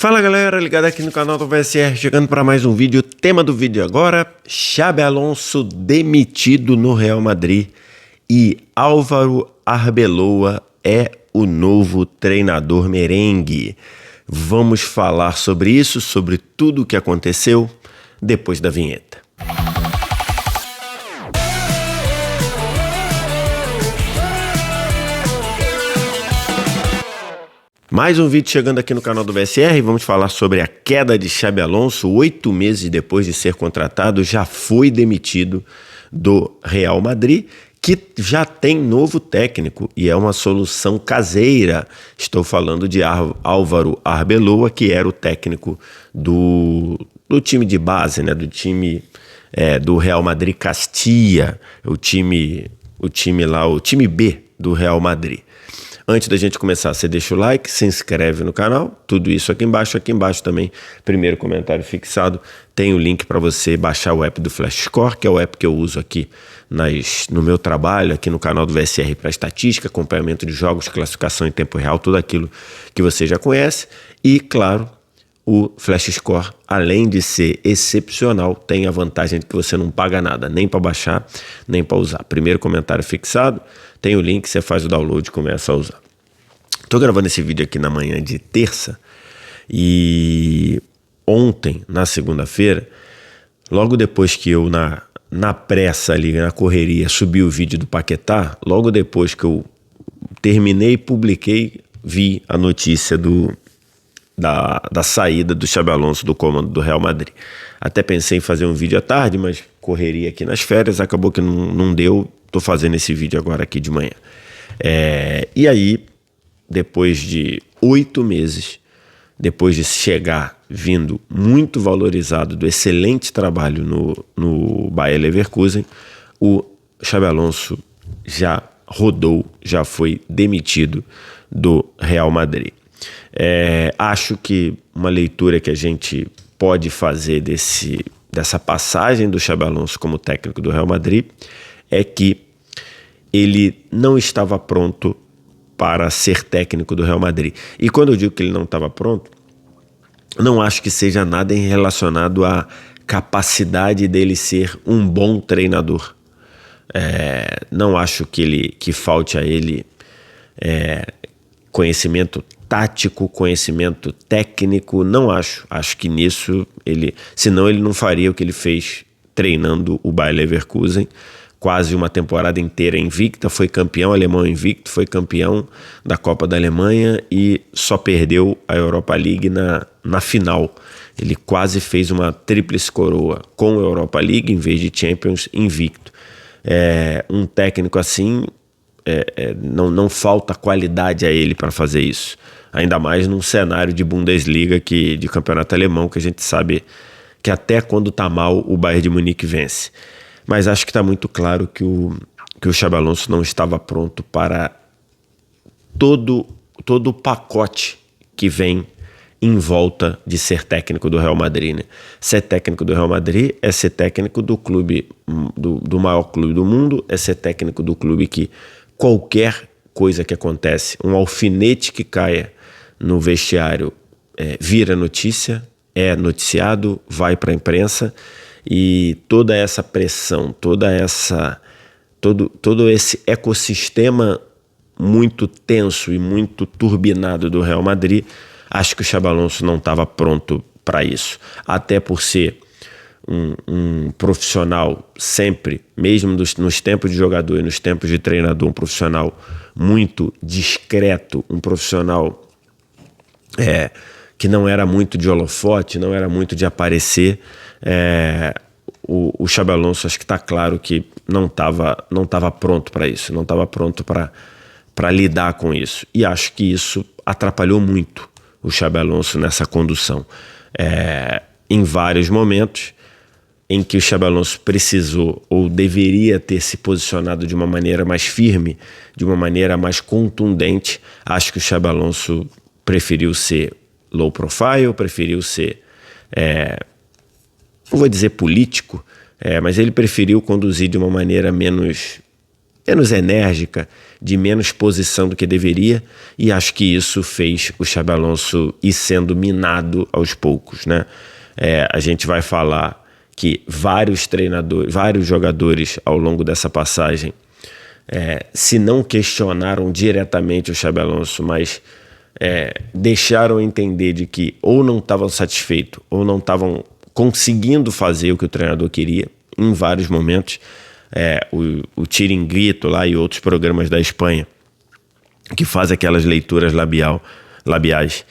Fala galera, ligado aqui no canal do VSR, chegando para mais um vídeo. Tema do vídeo agora: Xabi Alonso demitido no Real Madrid e Álvaro Arbeloa é o novo treinador merengue. Vamos falar sobre isso, sobre tudo o que aconteceu depois da vinheta. Mais um vídeo chegando aqui no canal do VSR. Vamos falar sobre a queda de Xabi Alonso. 8 meses depois de ser contratado, já foi demitido do Real Madrid, que já tem novo técnico e é uma solução caseira. Estou falando de Álvaro Arbeloa, que era o técnico do time de base, né? Do time do Real Madrid Castilla, o time B do Real Madrid. Antes da gente começar, você deixa o like, se inscreve no canal, tudo isso aqui embaixo também, primeiro comentário fixado, tem o link para você baixar o app do Flash Score, que é o app que eu uso aqui no meu trabalho, aqui no canal do VSR para estatística, acompanhamento de jogos, classificação em tempo real, tudo aquilo que você já conhece. E, claro, o Flash Score, além de ser excepcional, tem a vantagem de que você não paga nada, nem para baixar, nem para usar. Primeiro comentário fixado, tem o link, você faz o download e começa a usar. Estou gravando esse vídeo aqui na manhã de terça e ontem, na segunda-feira, logo depois que eu, na pressa ali, na correria, subi o vídeo do Paquetá, logo depois que eu terminei e publiquei, vi a notícia da saída do Xabi Alonso do comando do Real Madrid. Até pensei em fazer um vídeo à tarde, mas correria aqui nas férias, acabou que não deu. Estou fazendo esse vídeo agora aqui de manhã. E aí, depois de 8 meses, depois de chegar vindo muito valorizado do excelente trabalho no Bayer Leverkusen, o Xabi Alonso já rodou, já foi demitido do Real Madrid. Acho que uma leitura que a gente pode fazer dessa passagem do Xabi Alonso como técnico do Real Madrid é que ele não estava pronto para ser técnico do Real Madrid. E quando eu digo que ele não estava pronto, não acho que seja nada relacionado à capacidade dele ser um bom treinador. Não acho que falte a ele conhecimento tático, conhecimento técnico, não acho. Acho que nisso senão ele não faria o que ele fez treinando o Bayer Leverkusen, quase uma temporada inteira invicta, foi campeão alemão invicto, foi campeão da Copa da Alemanha e só perdeu a Europa League na final. Ele quase fez uma tríplice coroa com a Europa League em vez de Champions invicto. Um técnico assim, não falta qualidade a ele para fazer isso. Ainda mais num cenário de Bundesliga, de campeonato alemão, que a gente sabe que até quando tá mal o Bayern de Munique vence. Mas acho que está muito claro que o Xabi Alonso não estava pronto para todo o pacote que vem em volta de ser técnico do Real Madrid, né? Ser técnico do Real Madrid é ser técnico do clube, do maior clube do mundo, é ser técnico do clube que qualquer coisa que acontece, um alfinete que caia no vestiário vira notícia, é noticiado, vai para a imprensa. E toda essa pressão, todo esse ecossistema muito tenso e muito turbinado do Real Madrid, acho que o Xabi Alonso não estava pronto para isso. Até por ser um profissional sempre, mesmo nos tempos de jogador e nos tempos de treinador, um profissional muito discreto, um profissional que não era muito de holofote, não era muito de aparecer. O Xabi Alonso, acho que está claro que não estava pronto para isso, não estava pronto para lidar com isso. E acho que isso atrapalhou muito o Xabi Alonso nessa condução. Em vários momentos em que o Xabi Alonso precisou ou deveria ter se posicionado de uma maneira mais firme, de uma maneira mais contundente, acho que o Xabi Alonso preferiu ser low profile, preferiu ser, não vou dizer político, mas ele preferiu conduzir de uma maneira menos menos enérgica, de menos posição do que deveria, e acho que isso fez o Xabi Alonso ir sendo minado aos poucos, né? A gente vai falar que vários jogadores ao longo dessa passagem, se não questionaram diretamente o Xabi Alonso, mas deixaram entender de que ou não estavam satisfeitos ou não estavam conseguindo fazer o que o treinador queria em vários momentos. O Chiringuito lá e outros programas da Espanha que faz aquelas leituras labiais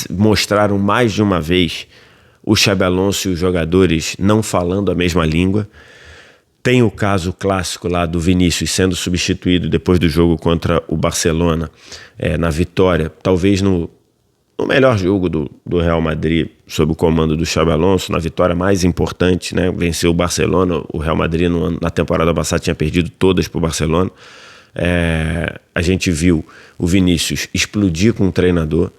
mostraram mais de uma vez o Xabi Alonso e os jogadores não falando a mesma língua. Tem o caso clássico lá do Vinícius sendo substituído depois do jogo contra o Barcelona, na vitória, talvez no melhor jogo do Real Madrid sob o comando do Xabi Alonso, na vitória mais importante, né? Venceu o Barcelona. O Real Madrid na temporada passada tinha perdido todas para o Barcelona. A gente viu o Vinícius explodir com o treinador.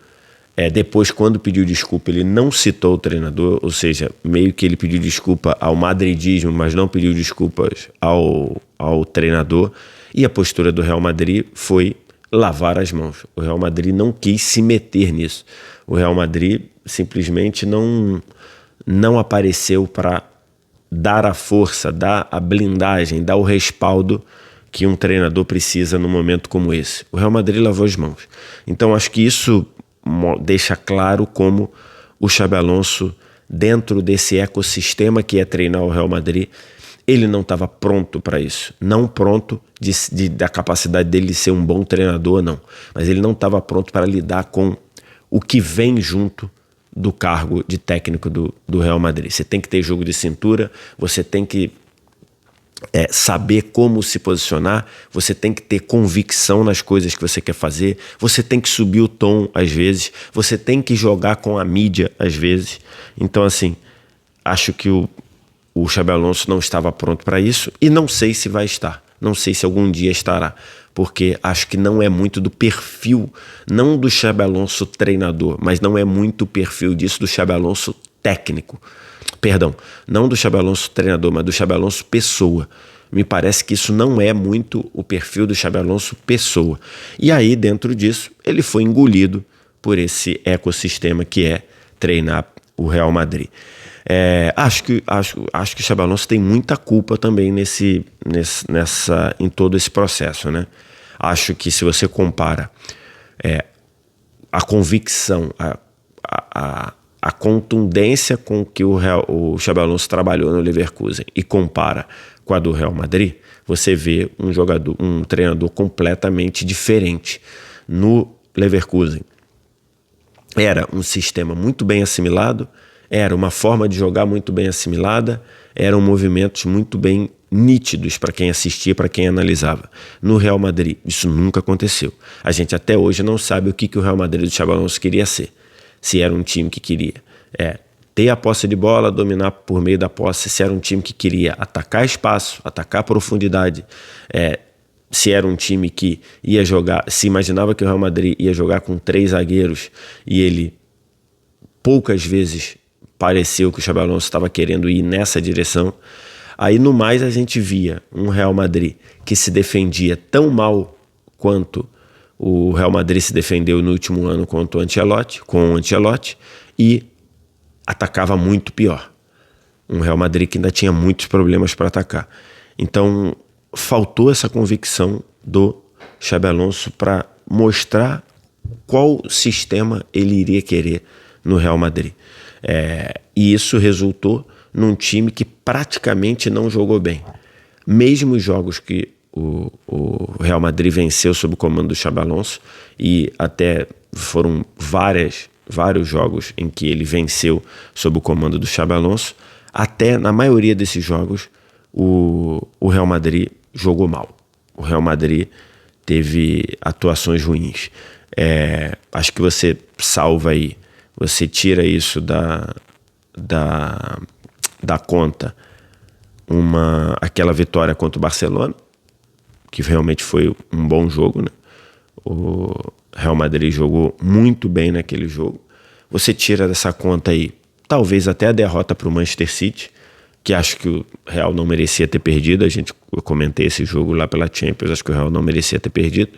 Depois, quando pediu desculpa, ele não citou o treinador, ou seja, meio que ele pediu desculpa ao madridismo, mas não pediu desculpas ao treinador. E a postura do Real Madrid foi lavar as mãos. O Real Madrid não quis se meter nisso. O Real Madrid simplesmente não apareceu para dar a força, dar a blindagem, dar o respaldo que um treinador precisa num momento como esse. O Real Madrid lavou as mãos. Então acho que isso deixa claro como o Xabi Alonso, dentro desse ecossistema que é treinar o Real Madrid, ele não estava pronto para isso. Não pronto da capacidade dele de ser um bom treinador, não. Mas ele não estava pronto para lidar com o que vem junto do cargo de técnico do Real Madrid. Você tem que ter jogo de cintura, você tem que saber como se posicionar, você tem que ter convicção nas coisas que você quer fazer, você tem que subir o tom às vezes, você tem que jogar com a mídia às vezes. Então assim, acho que o Xabi Alonso não estava pronto para isso e não sei se vai estar, não sei se algum dia estará, porque acho que não é muito do perfil, não do Xabi Alonso treinador, mas não é muito o perfil disso do Xabi Alonso técnico. Perdão, não do Xabi Alonso treinador, mas do Xabi Alonso pessoa. Me parece que isso não é muito o perfil do Xabi Alonso pessoa. E aí, dentro disso, ele foi engolido por esse ecossistema que é treinar o Real Madrid. Acho que o Xabi Alonso tem muita culpa também em todo esse processo, né? Acho que se você compara a convicção, a contundência com que o Xabi Alonso trabalhou no Leverkusen e compara com a do Real Madrid, você vê um treinador completamente diferente. No Leverkusen era um sistema muito bem assimilado, era uma forma de jogar muito bem assimilada, eram movimentos muito bem nítidos para quem assistia, para quem analisava. No Real Madrid isso nunca aconteceu. A gente até hoje não sabe o que o Real Madrid do Xabi Alonso queria ser. Se era um time que queria ter a posse de bola, dominar por meio da posse, se era um time que queria atacar espaço, atacar profundidade, se era um time que ia jogar, se imaginava que o Real Madrid ia jogar com 3 zagueiros e ele poucas vezes pareceu que o Xabi Alonso estava querendo ir nessa direção. Aí no mais a gente via um Real Madrid que se defendia tão mal quanto o Real Madrid se defendeu no último ano com o Ancelotti e atacava muito pior. Um Real Madrid que ainda tinha muitos problemas para atacar. Então faltou essa convicção do Xabi Alonso para mostrar qual sistema ele iria querer no Real Madrid. E isso resultou num time que praticamente não jogou bem. Mesmo os jogos que o Real Madrid venceu sob o comando do Xabi Alonso, e até foram vários jogos em que ele venceu sob o comando do Xabi Alonso, até na maioria desses jogos o Real Madrid jogou mal. O Real Madrid teve atuações ruins. Acho que você salva aí, você tira isso da conta aquela vitória contra o Barcelona, que realmente foi um bom jogo, né? O Real Madrid jogou muito bem naquele jogo. Você tira dessa conta aí, talvez até a derrota para o Manchester City, que acho que o Real não merecia ter perdido. Eu comentei esse jogo lá pela Champions, acho que o Real não merecia ter perdido.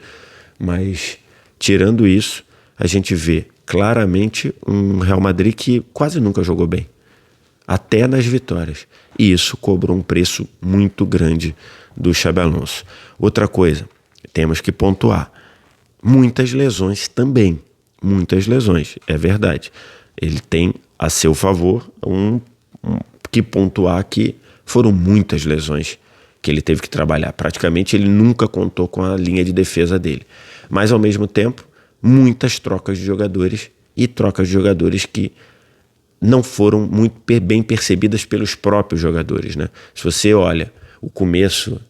Mas, tirando isso, a gente vê claramente um Real Madrid que quase nunca jogou bem, até nas vitórias. E isso cobrou um preço muito grande do Xabi Alonso. Outra coisa, temos que pontuar. Muitas lesões também. Muitas lesões, é verdade. Ele tem a seu favor que pontuar que foram muitas lesões que ele teve que trabalhar. Praticamente ele nunca contou com a linha de defesa dele. Mas ao mesmo tempo, muitas trocas de jogadores, e trocas de jogadores que não foram muito bem percebidas pelos próprios jogadores, né? Se você olha o começo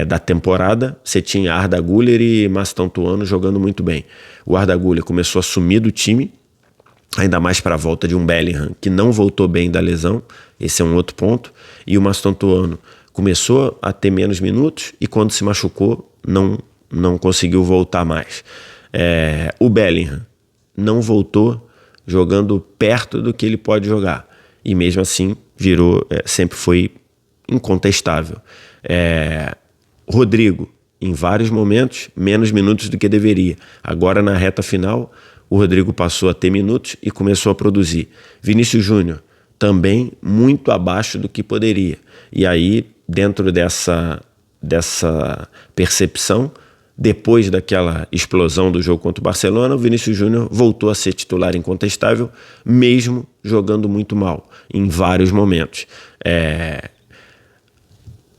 da temporada, você tinha Arda Güler e Mastantuono jogando muito bem. O Arda Güler começou a sumir do time, ainda mais para a volta de um Bellingham que não voltou bem da lesão. Esse é um outro ponto. E o Mastantuono começou a ter menos minutos e quando se machucou não conseguiu voltar mais. O Bellingham não voltou jogando perto do que ele pode jogar. E mesmo assim sempre foi incontestável. Rodrigo, em vários momentos, menos minutos do que deveria. Agora na reta final, o Rodrigo passou a ter minutos e começou a produzir. Vinícius Júnior, também muito abaixo do que poderia. E aí, dentro dessa percepção, depois daquela explosão do jogo contra o Barcelona, o Vinícius Júnior voltou a ser titular incontestável, mesmo jogando muito mal, em vários momentos.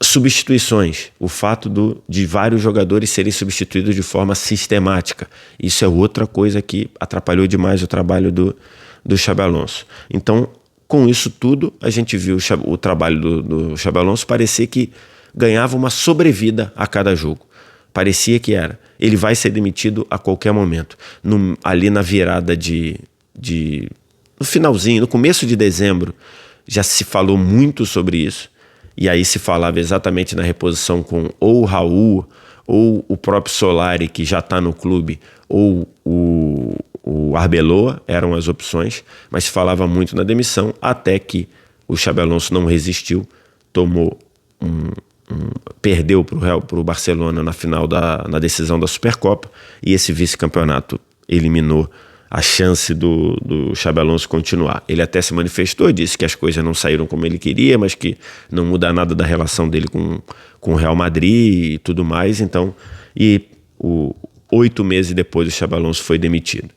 Substituições, o fato de vários jogadores serem substituídos de forma sistemática. Isso é outra coisa que atrapalhou demais o trabalho do Xabi Alonso. Então, com isso tudo, a gente viu o trabalho do Xabi Alonso parecer que ganhava uma sobrevida a cada jogo. Parecia que ele vai ser demitido a qualquer momento. Ali na virada no finalzinho, no começo de dezembro, já se falou muito sobre isso. E aí se falava exatamente na reposição com ou o Raul, ou o próprio Solari, que já está no clube, ou o Arbeloa, eram as opções. Mas se falava muito na demissão, até que o Xabi Alonso não resistiu, perdeu para o Barcelona na decisão da Supercopa, e esse vice-campeonato eliminou a chance do Xabi Alonso continuar. Ele até se manifestou, disse que as coisas não saíram como ele queria, mas que não muda nada da relação dele com o Real Madrid e tudo mais. Então, 8 meses depois o Xabi Alonso foi demitido.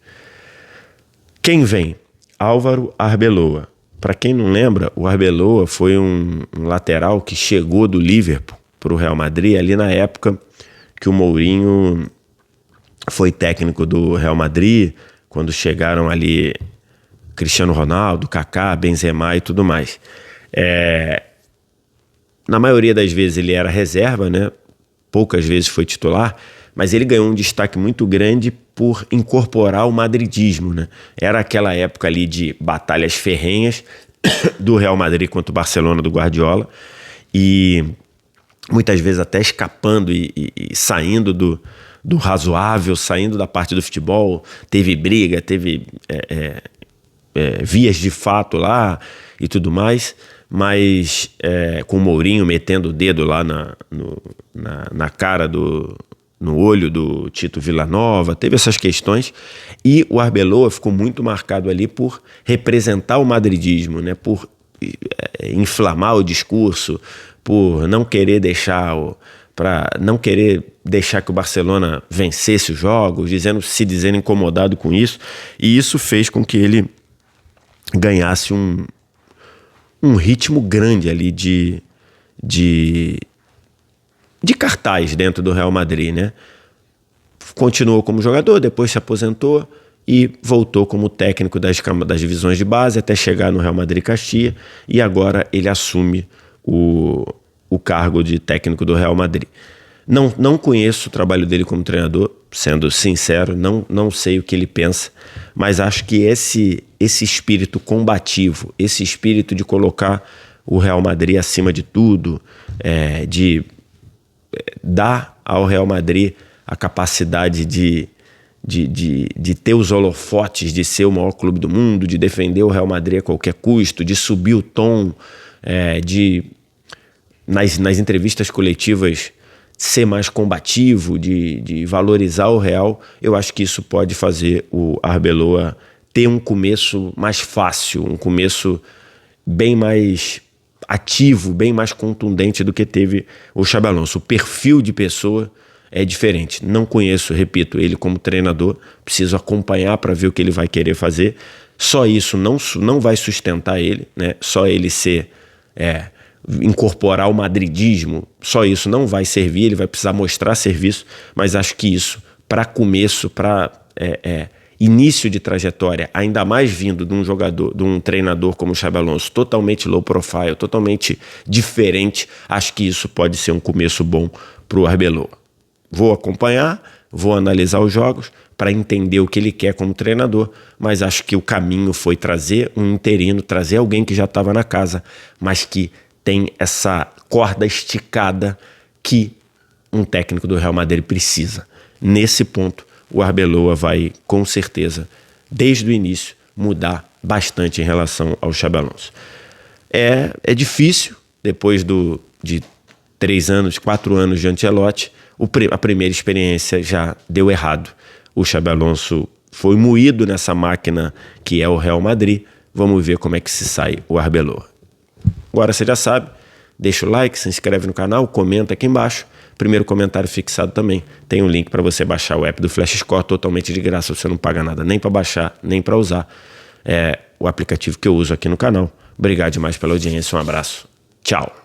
Quem vem? Álvaro Arbeloa. Para quem não lembra, o Arbeloa foi um lateral que chegou do Liverpool para o Real Madrid ali na época que o Mourinho foi técnico do Real Madrid, quando chegaram ali Cristiano Ronaldo, Kaká, Benzema e tudo mais. Na maioria das vezes ele era reserva, né? Poucas vezes foi titular, mas ele ganhou um destaque muito grande por incorporar o madridismo, né? Era aquela época ali de batalhas ferrenhas do Real Madrid contra o Barcelona do Guardiola, e muitas vezes até escapando e saindo do razoável, saindo da parte do futebol. Teve briga, teve vias de fato lá e tudo mais, mas com o Mourinho metendo o dedo lá na cara no olho do Tito Villanova, teve essas questões, e o Arbeloa ficou muito marcado ali por representar o madridismo, né? Por inflamar o discurso, por não querer deixar que o Barcelona vencesse os jogos, se dizendo incomodado com isso, e isso fez com que ele ganhasse um ritmo grande ali de cartaz dentro do Real Madrid, né? Continuou como jogador, depois se aposentou e voltou como técnico das divisões de base até chegar no Real Madrid Castilla, e agora ele assume o cargo de técnico do Real Madrid. Não conheço o trabalho dele como treinador, sendo sincero, não sei o que ele pensa, mas acho que esse espírito combativo, esse espírito de colocar o Real Madrid acima de tudo, de dar ao Real Madrid a capacidade de ter os holofotes, de ser o maior clube do mundo, de defender o Real Madrid a qualquer custo, de subir o tom, nas entrevistas coletivas, ser mais combativo, de valorizar o Real, eu acho que isso pode fazer o Arbeloa ter um começo mais fácil, um começo bem mais ativo, bem mais contundente do que teve o Xabi Alonso. O perfil de pessoa é diferente. Não conheço, repito, ele como treinador, preciso acompanhar para ver o que ele vai querer fazer. Só isso não vai sustentar ele, né? Só ele incorporar o madridismo, só isso não vai servir, ele vai precisar mostrar serviço, mas acho que isso, para começo, para início de trajetória, ainda mais vindo de um jogador, de um treinador como o Xabi Alonso, totalmente low profile, totalmente diferente, acho que isso pode ser um começo bom para o Arbeloa. Vou acompanhar, vou analisar os jogos para entender o que ele quer como treinador, mas acho que o caminho foi trazer um interino, trazer alguém que já estava na casa, mas que tem essa corda esticada que um técnico do Real Madrid precisa. Nesse ponto, o Arbeloa vai, com certeza, desde o início, mudar bastante em relação ao Xabi Alonso. É difícil, depois de 3 anos, 4 anos de Ancelotti, a primeira experiência já deu errado. O Xabi Alonso foi moído nessa máquina que é o Real Madrid. Vamos ver como é que se sai o Arbeloa. Agora você já sabe, deixa o like, se inscreve no canal, comenta aqui embaixo. Primeiro comentário fixado também. Tem um link para você baixar o app do Flash Score totalmente de graça. Você não paga nada nem para baixar, nem para usar. É o aplicativo que eu uso aqui no canal. Obrigado demais pela audiência. Um abraço. Tchau.